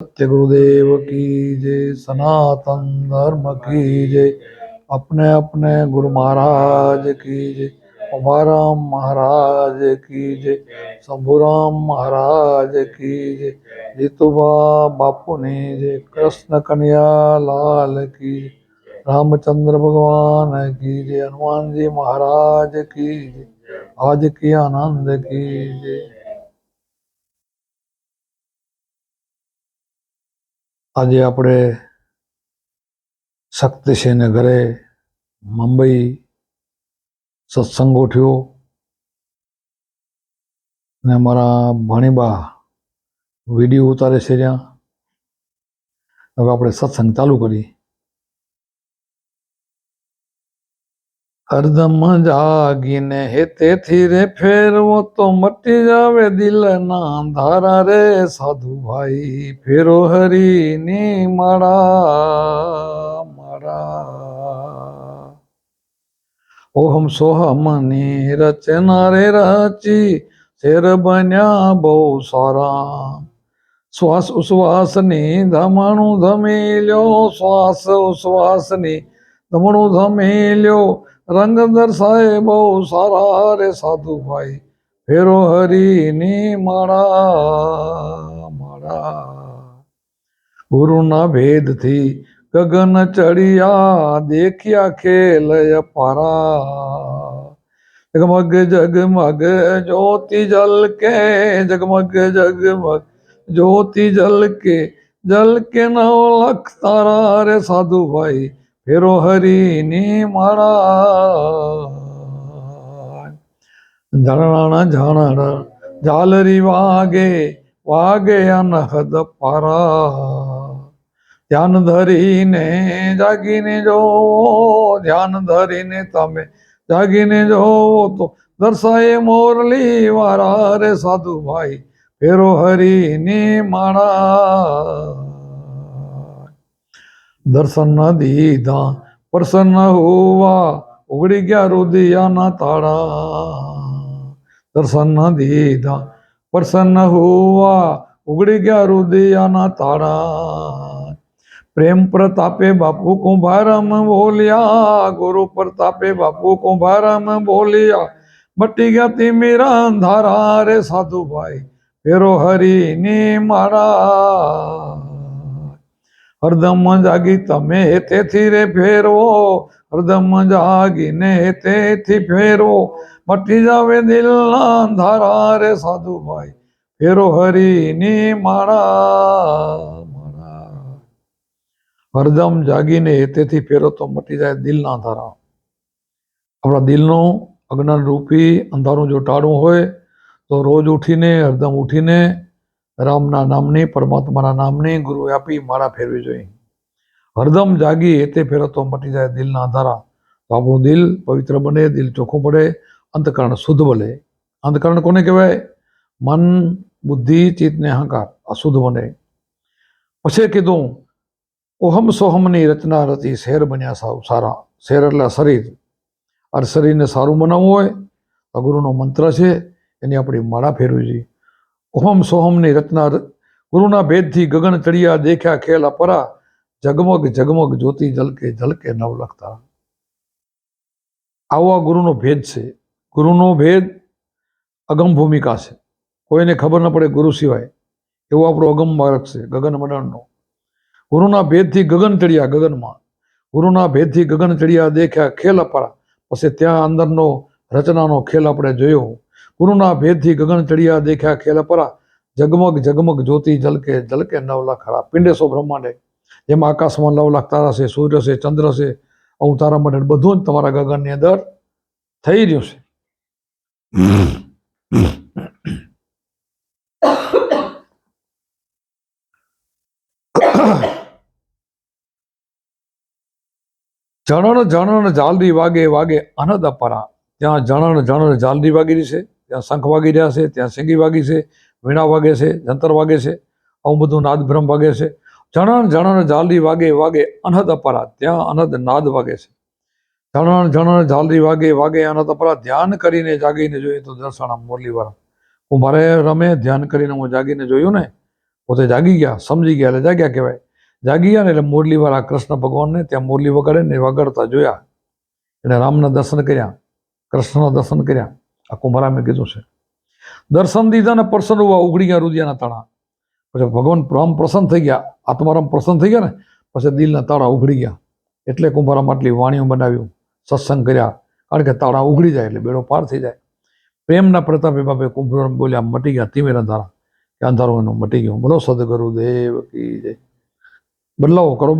सत्य गुरुदेव की जय, सनातन धर्म की जय, अपने अपने गुरु महाराज की जय, उमाराम महाराज की जय, शंभुराम महाराज की जय, जीतुबा बापू ने जय, कृष्ण कन्हैया लाल की जय, रामचंद्र भगवान की जय, हनुमान जी महाराज की जय, आज की आनंद की जय। आज આપણે શક્તિસિંહને ઘરે મુંબઈ સત્સંગ ગોઠવ્યો ને અમારા ભાણીબા વિડીયો ઉતારે છે ત્યાં. હવે આપણે સત્સંગ ચાલુ કરી. હરદમ જાગીને હેતેથી રે ફેરવો તો મટી જાવે દિલના અંધારા રે સાધુ ભાઈ, ફેરો હરીની માળા માળા. ઓહમ સોહમની રચના રે રચી, શેર બન્યા બહુ સારા. શ્વાસ ઉશ્વાસની ધમણું ધમી લ્યો, શ્વાસ ઉશ્વાસની ધમણું ધમી લ્યો, રંગ દર્શાય બહુ સારા રે સાધુ ભાઈ, ફેરો હરીની માળા માળા. ગુરુના ભેદથી ગગન ચડિયા, દેખ્યા ખેલ અપારા. જગમગ જગમગ જ્યોતિ જલકે, જગમગ જગમગ જ્યોતિ જલકે, જલકે 9 લાખ તારા રે સાધુ ભાઈ, ફેરો હરીની માળા. ઝાલણા ઝાલણા ઝાલરી વાગે, વાગે અનહદ પારા. ધ્યાન ધરીને જાગીને જોવો, ધ્યાન ધરીને તમે જાગીને જોવો તો દર્શાય મોરલી વારા રે સાધુ ભાઈ, ફેરો હરીની માળા. દર્શન દીધા પ્રસન્ન હોવા, ઉગડી ગયા રુદિયાના તાળા. દર્શન દીધા પ્રસન્ન હોવા, ઉગડી ગયા રુદિયાના તાળા. પ્રેમ પ્રતાપે બાપુ કુંભારમ બોલ્યા, ગુરુ પ્રતાપે બાપુ કુંભારમ બોલ્યા, મટી ગયા તિમિરા અંધારા રે સાધુ ભાઈ, ફેરો હરીની માળા. હરદમ જાગી તમે હેતેથી રે ફેરવો, હરદમ જાગીને હેતેથી ફેરવો, મટી જાવે દિલના અંધારા રે સાધુ ભાઈ, ફેરો હરીની માળા. હરદમ જાગીને હેતેથી ફેરો તો મટી જાય દિલના અંધારા. આપણા દિલનું અજ્ઞાન રૂપી અંધારું જો ટાળવું હોય તો રોજ ઉઠીને હરદમ ઉઠીને રામના નામની, પરમાત્માના નામની ગુરુ આપી માળા ફેરવી જોઈએ. હરદમ જાગી હેતે ફેરો તો મટી જાય દિલના અંધારા. તો આપણું દિલ પવિત્ર બને, દિલ ચોખ્ખું પડે, અંતકરણ શુદ્ધ બને. અંતકરણ કોને કહેવાય? મન, બુદ્ધિ, ચિત્ત ને અહંકાર આ શુદ્ધ બને. પછી કીધું ઓહમ સોહમની રચના રચી, શેર બન્યા સારા. શેર એટલે શરીર. આ શરીરને સારું બનાવવું હોય તો ગુરુનો મંત્ર છે, એની આપણી માળા ફેરવી જોઈએ. ઓહમ સોહમની રચના, ગુરુના ભેદથી ગગન ચડિયા, દેખ્યા ખેલ અપરા, જગમગ જગમગ જ્યોતિ જલકે, જલકે 9 લાખ તારા. આવો આ ગુરુનો ભેદ છે. ગુરુનો ભેદ અગમ ભૂમિકા છે, કોઈને ખબર ન પડે ગુરુ સિવાય, એવો આપણો અગમ માર્ગ છે ગગન મંડળનો. ગુરુના ભેદથી ગગન ચડ્યા, ગગનમાં ગુરુના ભેદથી ગગન ચડ્યા, દેખ્યા ખેલ અપારા. પછી ત્યાં અંદરનો રચનાનો ખેલ આપણે જોયો. ગુરુના ભેદથી ગગન ચડ્યા, દેખ્યા ખેલ અપારા, જગમગ જગમગ જ્યોતિ જલકે, જલકે 9 લાખ તારા. પિંડેસો બ્રહ્માંડે, જેમાં આકાશમાં 9 લાખ તારા છે, સૂર્ય છે, ચંદ્ર છે, આવું તારા મંડળ બધું જ તમારા ગગનની અંદર થઈ રહ્યું છે. જણણ જણણ ઝાલરી વાગે, વાગે અનહદ અપારા. ત્યાં જણણ જણણ ઝાલરી વાગી રહી છે, ત્યાં શંખ વાગી રહ્યા છે, ત્યાં સિંગી વાગી છે, વીણા વાગે છે, જંતર વાગે છે, આવું બધું નાદ બ્રહ્મ વાગે છે. જણણ જણણ ઝાલરી વાગે, વાગે અનહદ અપારા. ત્યાં અનહદ નાદ વાગે છે. જણણ જણણ ઝાલરી વાગે, વાગે અનહદ અપારા. ધ્યાન કરીને જાગીને જોઈએ તો દર્શન મોરલી વાળા. હું મારે રમે ધ્યાન કરીને હું જાગીને જોયું ને પોતે જાગી ગયા, સમજી ગયા એટલે જાગ્યા કહેવાય. જાગી ગયા ને એટલે મુરલીવાળા કૃષ્ણ ભગવાનને ત્યાં મુરલી વગાડે ને વગાડતા જોયા. એને રામના દર્શન કર્યા, કૃષ્ણના દર્શન કર્યા. આ કુંભારામે કીધું છે. દર્શન દીધા ને પ્રસન્ન હોવા ઉઘડી ગયા રુદિયાના તાળા. પછી ભગવાન રામ પ્રસન્ન થઈ ગયા, આત્મારામ પ્રસન્ન થઈ ગયા ને પછી દિલના તાળા ઉઘડી ગયા. એટલે કુંભારામ આટલી વાણીઓ બનાવ્યું, સત્સંગ કર્યા. કારણ કે તાળા ઉઘડી જાય એટલે બેડો પાર થઈ જાય. પ્રેમના પ્રતાપે બાપે કુંભારામ બોલ્યા, મટી ગયા ધીમે અંધારા, કે અંધારો એનો મટી ગયો. બોલો સદગુરુદેવ કી જય. બદલાવો કરો.